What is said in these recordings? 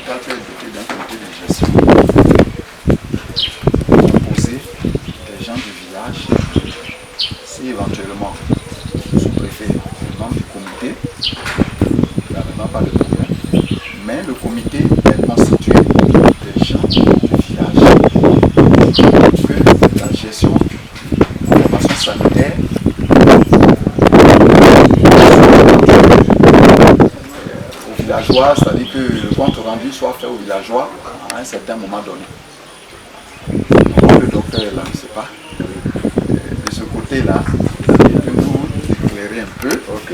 l'hôpital peut être doté d'un comité de gestion composé des gens du village, si éventuellement le sous-préfet est membre du comité, il n'y a vraiment pas de problème. Mais le comité est constitué des gens du village pour que la gestion de l'information sanitaire aux villageois, c'est-à-dire que le compte rendu soit fait aux villageois à un certain moment donné. Donc, le docteur est là, je ne sais pas. De ce côté-là, il peut nous éclairer un peu. Ok.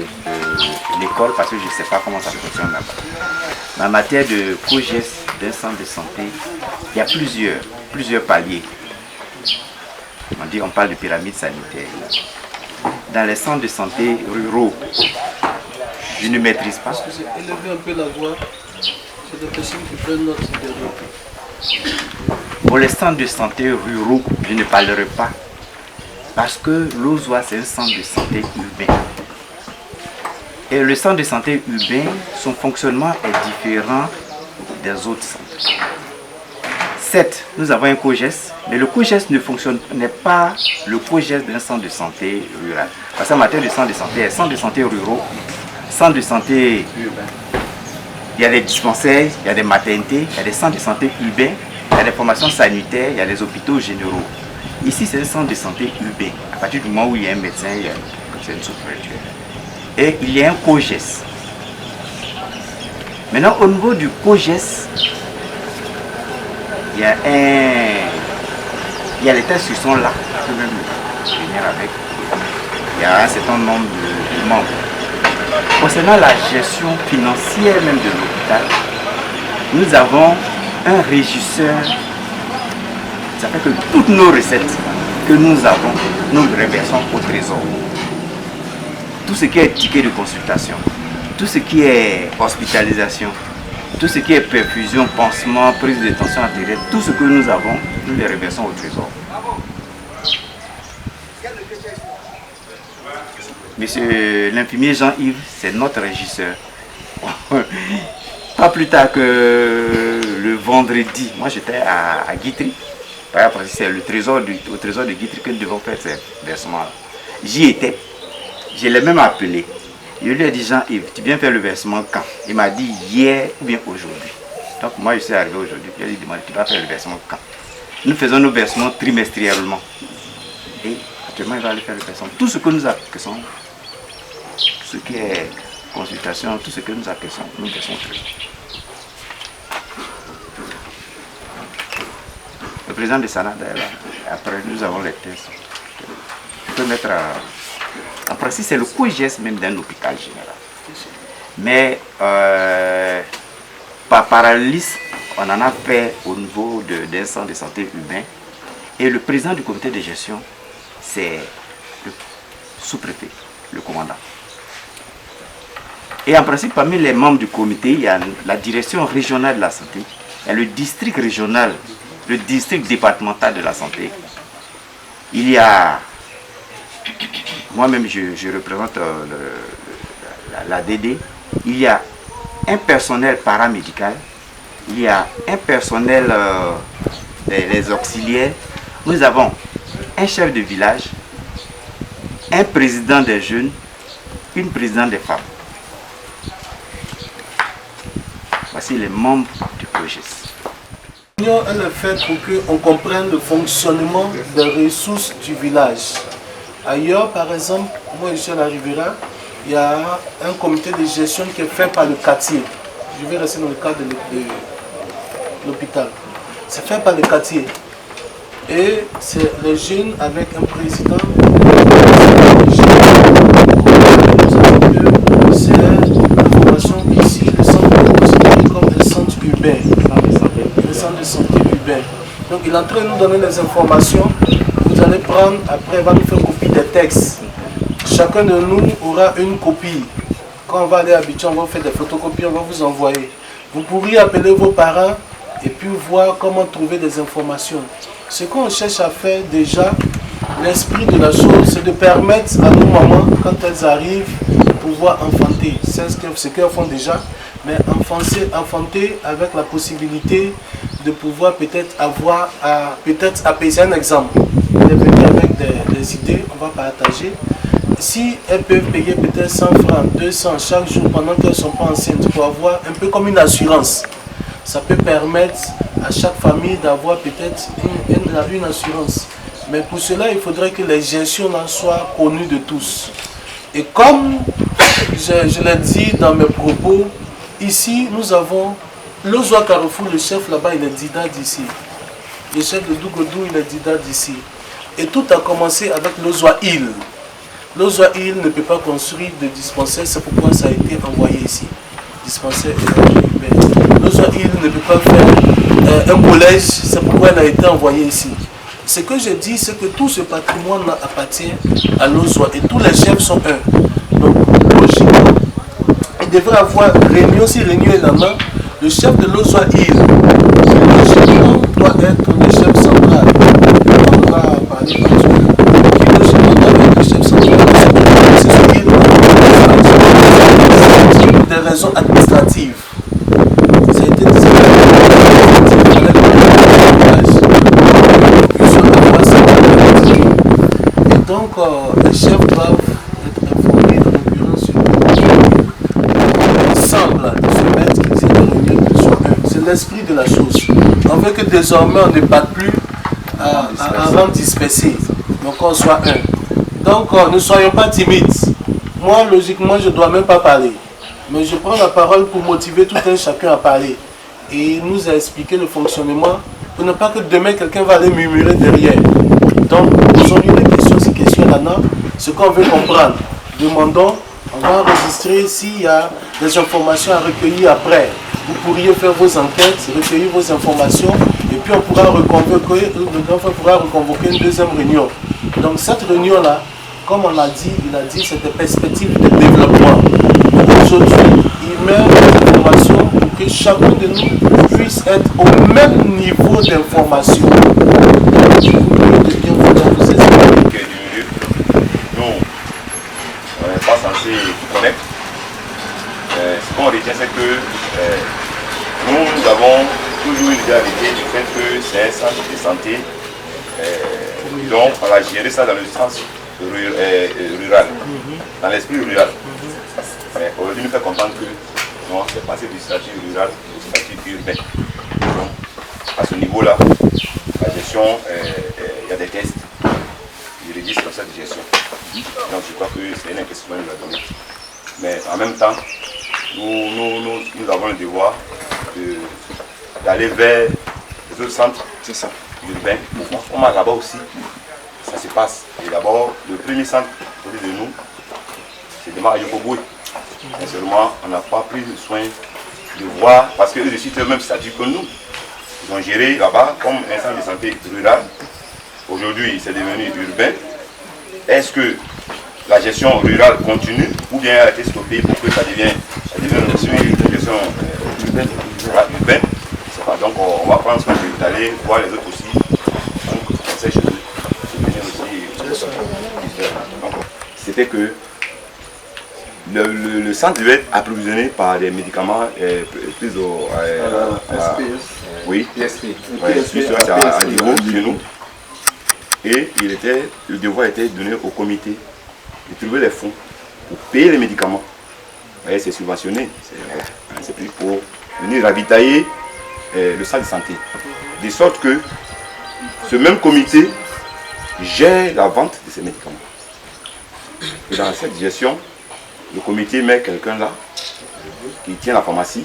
L'école, parce que je ne sais pas comment ça fonctionne là-bas. En matière de COGES d'un centre de santé, il y a plusieurs paliers. On parle de pyramide sanitaire. Dans les centres de santé ruraux, je ne maîtrise pas. Élevez un peu la voix. C'est des personnes qui prennent note derrière. Pour les centres de santé ruraux, je ne parlerai pas. Parce que l'Ozoa, c'est un centre de santé urbain. Et le centre de santé urbain, son fonctionnement est différent des autres centres. Certes, nous avons un COGES, mais le COGES n'est pas le COGES d'un centre de santé rural. Parce qu'en matière de centre de santé, il y a centres de santé ruraux, centres de santé urbains. Il y a des dispensaires, il y a des maternités, il y a des centres de santé urbains, il y a des formations sanitaires, il y a des hôpitaux généraux. Ici, c'est un centre de santé urbain. À partir du moment où il y a un médecin, il y a une sous-préfecture. Et il y a un COGES. Maintenant, au niveau du COGES, il y a les tests qui sont là, je peux même venir avec. Il y a un certain nombre de membres. Concernant la gestion financière même de l'hôpital, nous avons un régisseur. Ça fait que toutes nos recettes que nous avons, nous les reversons au trésor. Tout ce qui est ticket de consultation, tout ce qui est hospitalisation, tout ce qui est perfusion, pansement, prise de tension artérielle, tout ce que nous avons, nous les reversons au trésor. Monsieur l'infirmier Jean-Yves, c'est notre régisseur. Pas plus tard que le vendredi, moi j'étais à Guitry. Par exemple, c'est au trésor de Guitry que nous devons faire ces versements-là. J'y étais. Je l'ai même appelé. Je lui ai dit, Jean-Yves, tu viens faire le versement quand? Il m'a dit hier ou bien aujourd'hui. Donc moi je suis arrivé aujourd'hui. Je lui ai dit, tu vas faire le versement quand? Nous faisons nos versements trimestriellement. Et actuellement il va aller faire le versement. Tout ce que nous appliquons, ce qui est consultation, tout ce que nous appliquons, nous versons très. Le président de Sanad est là. Après nous avons les tests. Je peux mettre à... En principe, c'est le COGES même d'un hôpital général. Mais par parallélisme, on en a fait au niveau d'un centre de santé humain. Et le président du comité de gestion, c'est le sous-préfet, le commandant. Et en principe, parmi les membres du comité, il y a la direction régionale de la santé, il y a le district régional, le district départemental de la santé. Il y a... Moi-même, je représente la DD. Il y a un personnel paramédical, il y a un personnel des auxiliaires. Nous avons un chef de village, un président des jeunes, une présidente des femmes. Voici les membres du COGES. L'union est faite pour qu'on comprenne le fonctionnement des ressources du village. Ailleurs, par exemple, moi ici à la Riviera, il y a un comité de gestion qui est fait par le quartier. Je vais rester dans le cadre de l'hôpital. C'est fait par le quartier. Et c'est les jeunes avec un président. C'est l'information ici, le centre est considéré comme un centre urbain. Un centre de santé urbain. Donc il est en train de nous donner les informations. Vous allez prendre, après il va nous faire copie des textes. Chacun de nous aura une copie. Quand on va aller à Abidjan, on va faire des photocopies, on va vous envoyer. Vous pourriez appeler vos parents et puis voir comment trouver des informations. Ce qu'on cherche à faire déjà, l'esprit de la chose, c'est de permettre à nos mamans, quand elles arrivent, de pouvoir enfanter. C'est ce qu'elles font déjà. mais enfanté avec la possibilité de pouvoir peut-être avoir, peut-être apaiser un exemple. Elle est venue avec des idées, on va partager. Si elles peuvent payer peut-être 100 francs, 200 chaque jour pendant qu'elles ne sont pas enceintes pour avoir un peu comme une assurance, ça peut permettre à chaque famille d'avoir peut-être une assurance. Mais pour cela, il faudrait que les gestions soient connues de tous. Et comme je l'ai dit dans mes propos, ici nous avons l'Ozwa Carrefour, le chef là-bas, il est Dida d'ici. Le chef de Dougodou, il est Dida d'ici. Et tout a commencé avec l'Ozwa Hill. L'Ozwa Hill ne peut pas construire de dispensaire, c'est pourquoi ça a été envoyé ici. Dispensaire l'Ozwa Hill ne peut pas faire un collège, c'est pourquoi elle a été envoyée ici. Ce que je dis, c'est que tout ce patrimoine appartient à l'Ozwa et tous les chefs sont un. Donc, logiquement, il devrait avoir réunion, si réunion est là-bas, le chef de l'Ozwa Hill, logiquement, doit être le chef central. On va parler qui logiquement doit être le chef central. C'est ce qu'il doit des raisons administratives. Ça a été dit. Et donc, les chefs doivent être informés en l'occurrence semble se mettre qu'ils aient des réunions de soi. C'est l'esprit de la chose. On veut que désormais on ne batte plus à rang dispersé. Donc on soit un. Donc ne soyons pas timides. Moi, logiquement, je ne dois même pas parler. Mais je prends la parole pour motiver tout un chacun à parler. Et nous a expliqué le fonctionnement pour ne pas que demain quelqu'un va aller murmurer derrière. Donc, posons-lui des questions, ces questions-là, ce qu'on veut comprendre. Demandons, on va enregistrer s'il y a des informations à recueillir après. Vous pourriez faire vos enquêtes, recueillir vos informations, et puis on pourra reconvoquer, le grand frère pourra reconvoquer une deuxième réunion. Donc cette réunion-là, comme on l'a dit, il a dit, c'est des perspectives de développement. Aujourd'hui, il met des informations pour que chacun de nous puisse être au même niveau d'information. Nous, on n'est pas censé connaître. Ce qu'on retient, c'est que nous avons toujours une idée arrêtée du fait que c'est un centre de santé. Donc, on a géré ça dans le sens rural, dans l'esprit rural. Mais aujourd'hui, nous fait comprendre que non, c'est passé du statut rural au statut urbain. Donc, à ce niveau-là, la gestion, il y a des tests juridiques dans cette gestion. Donc, je crois que c'est une investissement que nous a donné. Mais en même temps, nous avons le devoir d'aller vers les autres centres urbains. Comme là-bas aussi, ça se passe. Et d'abord, le premier centre de nous, c'est de Ayokoboué. Sincèrement, on n'a pas pris le soin de voir, parce qu'eux aussi ont le même statut que nous. Ils ont géré là-bas comme un centre de santé rural. Aujourd'hui, c'est devenu urbain. Est-ce que la gestion rurale continue ou bien elle a été stoppée pour que ça devienne aussi une gestion urbaine? Donc on va prendre soin d'aller voir les autres aussi. Donc, c'était que le centre devait être approvisionné par des médicaments pris au à niveau chez nous. Et le devoir était donné au comité de trouver les fonds pour payer les médicaments. Vous voyez, c'est subventionné. C'est plus pour venir ravitailler le centre de santé. De sorte que ce même comité gère la vente de ces médicaments. Et dans cette gestion, le comité met quelqu'un là qui tient la pharmacie